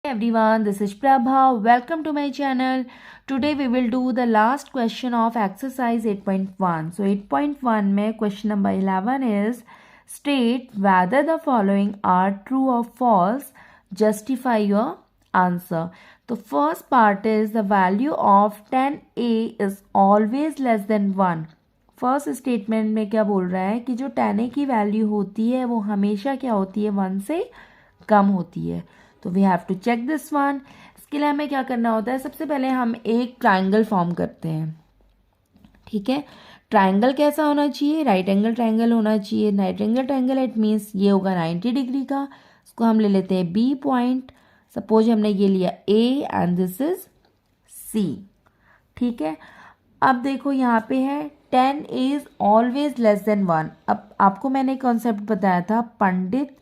Everyone, this is Prabha. Welcome to my channel. Today we will do the last question of exercise 8.1. So 8.1 में question number 11 is state whether the following are true or false. Justify your answer. तो first part is the value of 10a is always less than 1. First statement में क्या बोल रहा है कि जो 10a की वैल्यू होती है वो हमेशा क्या होती है 1 से कम होती है. तो we have to check this one. इसके लिए हमें क्या करना होता है, सबसे पहले हम एक ट्राइंगल फॉर्म करते हैं. ठीक है, ट्राइंगल कैसा होना चाहिए, राइट एंगल ट्राइंगल होना चाहिए. Right angle triangle it means ये होगा 90 डिग्री का. इसको हम ले लेते हैं बी पॉइंट. सपोज हमने ये लिया A and this is C. ठीक है, अब देखो यहाँ पे है 10 इज ऑलवेज लेस देन 1. अब आपको मैंने कॉन्सेप्ट बताया था, पंडित,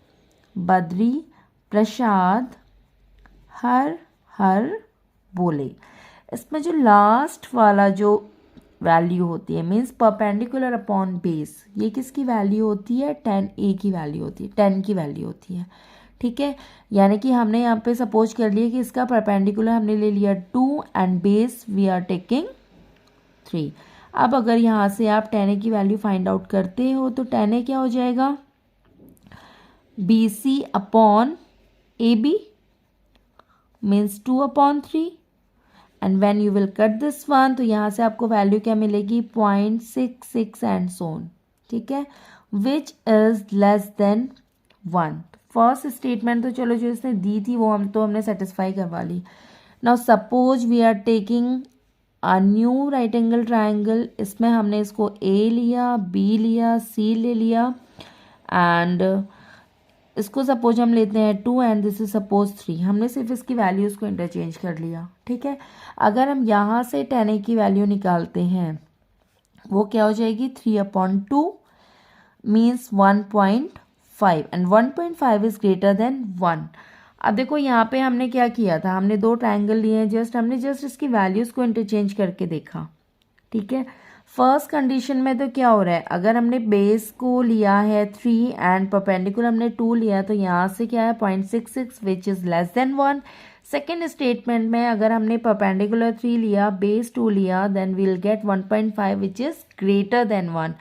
बद्री, प्रसाद, हर हर बोले. इसमें जो लास्ट वाला जो वैल्यू होती है मीन्स परपेंडिकुलर अपॉन बेस, ये किसकी वैल्यू होती है, 10a की वैल्यू होती है, 10 की वैल्यू होती है. ठीक है, यानी कि हमने यहाँ पे सपोज कर लिया कि इसका परपेंडिकुलर हमने ले लिया 2 and base we are taking 3. अब अगर यहाँ से आप 10a की वैल्यू फाइंड आउट करते हो तो 10a क्या हो जाएगा, BC upon AB means 2 upon 3. And when you will cut this one तो यहाँ से आपको वैल्यू क्या मिलेगी 0.66 एंड सोन. ठीक है, which is less than 1. First statement तो चलो जो इसने दी थी वो हमने सेटिस्फाई करवा ली. Now suppose we are taking a new right angle triangle. इसमें हमने इसको A लिया, B लिया, C ले लिया एंड इसको सपोज हम लेते हैं 2 एंड दिस इज सपोज 3. हमने सिर्फ इसकी वैल्यूज को इंटरचेंज कर लिया. ठीक है, अगर हम यहाँ से 10a की वैल्यू निकालते हैं वो क्या हो जाएगी 3/2 means 1.5 and 1.5 is greater than 1. अब देखो यहाँ पे हमने क्या किया था, हमने दो ट्राइंगल लिए हैं, हमने जस्ट इसकी वैल्यूज को इंटरचेंज करके देखा. ठीक है, फर्स्ट कंडीशन में तो क्या हो रहा है, अगर हमने बेस को लिया है 3 एंड परपेंडिकुलर हमने 2 लिया तो यहाँ से क्या है 0.66 which is less than 1. Second statement में अगर हमने परपेंडिकुलर 3 लिया, बेस 2 लिया, then we'll get 1.5 which is greater than 1.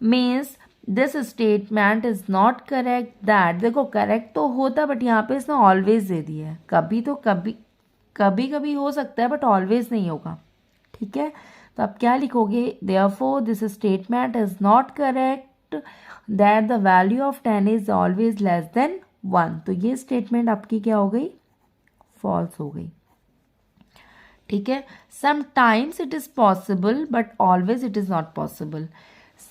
Means this statement is not correct. That देखो करेक्ट तो होता बट यहाँ पे इसने ऑलवेज दे दिया है. कभी हो सकता है बट ऑलवेज नहीं होगा. ठीक है, तो आप क्या लिखोगे, therefore this statement is not correct that the value of 10 is always less than 1. तो ये स्टेटमेंट आपकी क्या हो गई, फॉल्स हो गई. ठीक है, sometimes it is possible but always it is not possible.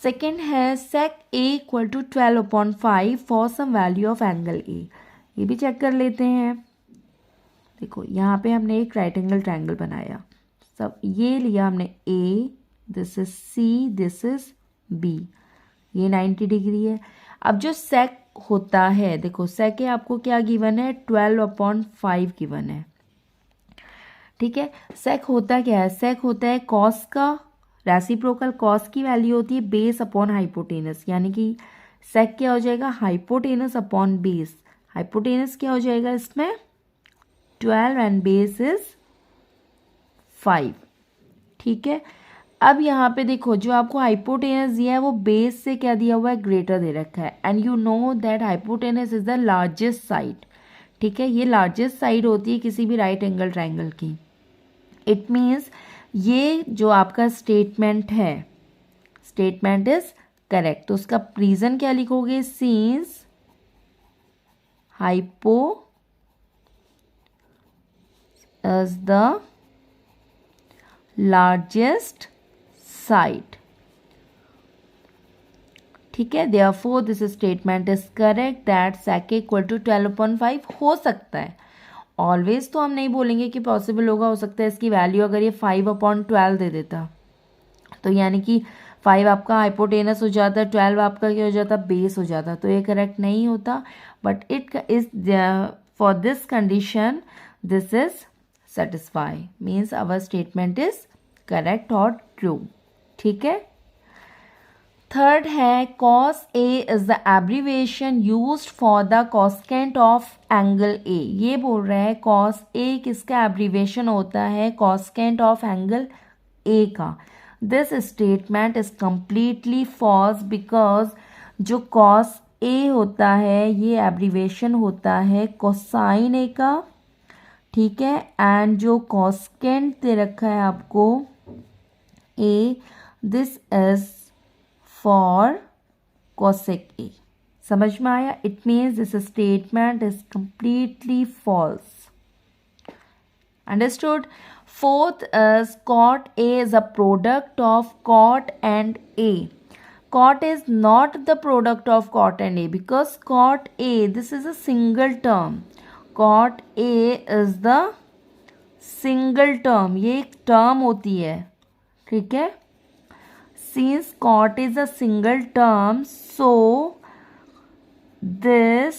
Second है sec a equal to 12/5 for some value of angle a. ये भी चेक कर लेते हैं. देखो यहाँ पे हमने एक राइट एंगल ट्राइंगल बनाया, सब ये लिया हमने A, this is C, this is B. ये 90 डिग्री है. अब जो सेक होता है, देखो सेक आपको क्या गिवन है 12/5 गिवन है. ठीक है, सेक होता क्या है, सेक होता है कॉस का रेसिप्रोकल. कॉस की वैल्यू होती है बेस अपॉन हाइपोटेनस, यानी कि सेक क्या हो जाएगा हाइपोटेनस अपॉन बेस. हाइपोटेनस क्या हो जाएगा इसमें 12 एंड बेस इज 5. ठीक है, अब यहाँ पे देखो जो आपको हाइपोटेनस दिया है वो बेस से क्या दिया हुआ है, ग्रेटर दे रखा है. And you know that hypotenuse is the largest side. ठीक है, ये लार्जेस्ट साइड होती है किसी भी राइट एंगल ट्राइंगल की. इट मीन्स ये जो आपका स्टेटमेंट है, स्टेटमेंट इज करेक्ट. तो उसका रीजन क्या लिखोगे, since hypo is the largest side. ठीक है, therefore this statement is correct that sec equal to 12/5 हो सकता है. ऑलवेज तो हम नहीं बोलेंगे कि पॉसिबल होगा, हो सकता है इसकी वैल्यू अगर ये 5/12 दे देता तो यानी कि 5 आपका हाइपोटेनस हो जाता, 12 आपका क्या हो जाता, बेस हो जाता, तो ये करेक्ट नहीं होता. But it is for this condition this is satisfy means our statement is correct or true. ठीक है, थर्ड है cos A is the abbreviation used for the cosecant of angle A। ये बोल रहा है cos A किसका abbreviation होता है, cosecant ऑफ एंगल A का। This statement is completely false because जो cos A होता है ये एब्रीविएशन होता है कोसाइन A का, ठीक है। एंड जो cosecant दे रखा है आपको A, this is for cosec A। समझ में आया? It means this statement is completely false. Understood? Fourth is cot A is a product of cot and A. Cot is not the product of cot and A because cot A, this is a single term. Cot A is the single term, ये एक term होती है, ठीक है। Since cot is a single term, so this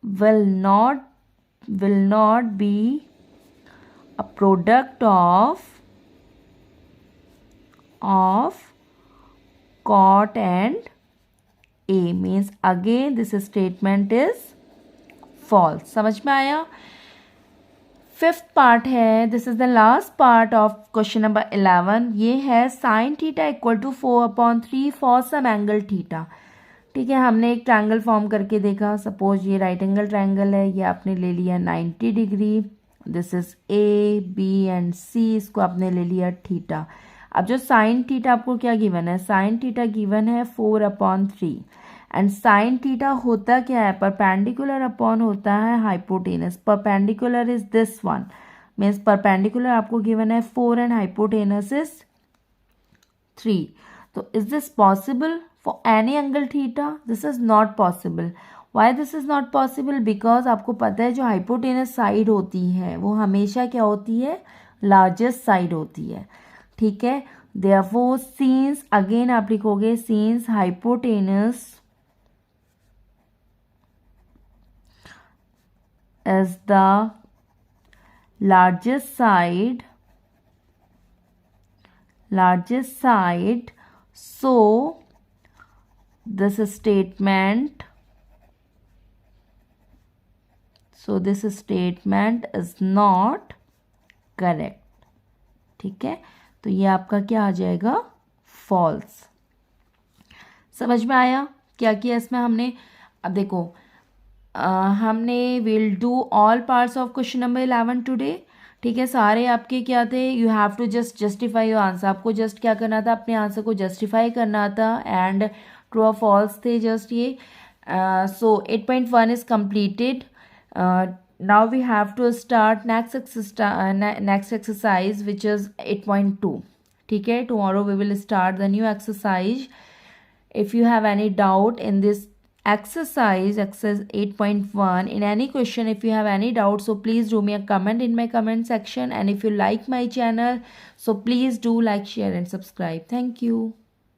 will not be a product of cot and A, means again this statement is false। समझ में आया? Fifth part है, this is the last part of question number 11। ये है sine theta equal to 4/3 for some angle theta. ठीक है, हमने एक ट्रायंगल फॉर्म करके देखा। सपोज ये राइट एंगल ट्रायंगल है, ये आपने ले लिया 90 degree, this is A B and C, इसको आपने ले लिया थीटा। अब जो साइन थीटा आपको क्या गिवन है, साइन थीटा गिवन है 4/3 एंड साइन थीटा होता क्या है, परपेंडिकुलर अपॉन होता है hypotenuse. Perpendicular is this one, means perpendicular आपको गिवन है 4 एंड हाइपोटेनस इज 3। तो is this possible for any angle theta? This is not possible. Why this is not possible? Because आपको पता है जो हाइपोटेनस साइड होती है वो हमेशा क्या होती है, लार्जेस्ट साइड होती है, ठीक है। देयरफॉर सिंस, अगेन आप लिखोगे since hypotenuse is the largest side, so this statement is not correct, ठीक है। तो ये आपका क्या आ जाएगा, false। समझ में आया क्या किया इसमें हमने? अब देखो हमने will do all parts of question number 11 today, ठीक है। सारे आपके क्या थे, you have to just justify your answer. आपको जस्ट क्या करना था, अपने आंसर को जस्टिफाई करना था एंड ट्रू और फॉल्स थे जस्ट ये। So 8.1 is completed. Now we have to start next exercise which is 8.2, ठीक है। Tomorrow we will start the new exercise. If you have any doubt in this exercise 8.1, in any question, if you have any doubt, so please do me a comment in my comment section, and if you like my channel, so please do like, share and subscribe. Thank you.